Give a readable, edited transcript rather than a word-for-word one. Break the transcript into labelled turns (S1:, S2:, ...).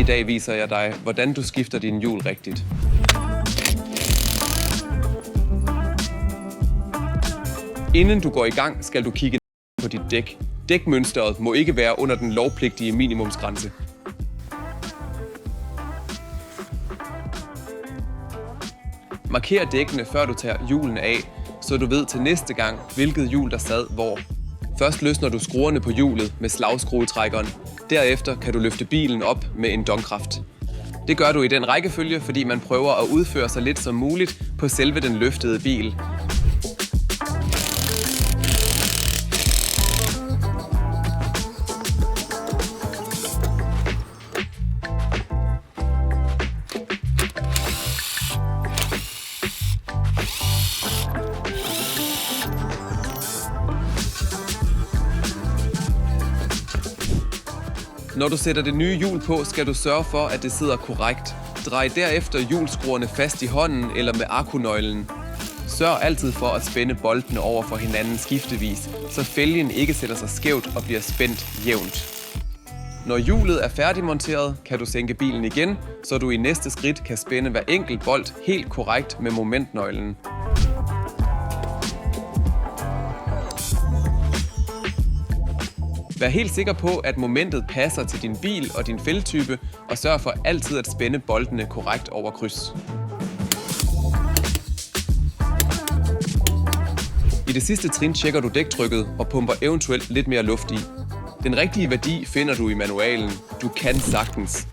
S1: dag viser jeg dig, hvordan du skifter dine hjul rigtigt. Inden du går i gang, skal du kigge på dit dæk. Dækmønstret må ikke være under den lovpligtige minimumsgrænse. Marker dækkene, før du tager hjulene af, så du ved til næste gang, hvilket hjul der sad hvor. Først løsner du skruerne på hjulet med slagskruetrækkeren. Derefter kan du løfte bilen op med en dongkraft. Det gør du i den rækkefølge, fordi man prøver at udføre så lidt som muligt på selve den løftede bil. Når du sætter det nye hjul på, skal du sørge for, at det sidder korrekt. Drej derefter hjulskruerne fast i hånden eller med akkunøglen. Sørg altid for at spænde boltene over for hinanden skiftevis, så fælgen ikke sætter sig skævt og bliver spændt jævnt. Når hjulet er færdigmonteret, kan du sænke bilen igen, så du i næste skridt kan spænde hver enkelt bolt helt korrekt med momentnøglen. Vær helt sikker på, at momentet passer til din bil og din fældetype, og sørg for altid at spænde boltene korrekt over kryds. I det sidste trin tjekker du dæktrykket og pumper eventuelt lidt mere luft i. Den rigtige værdi finder du i manualen. Du kan sagtens.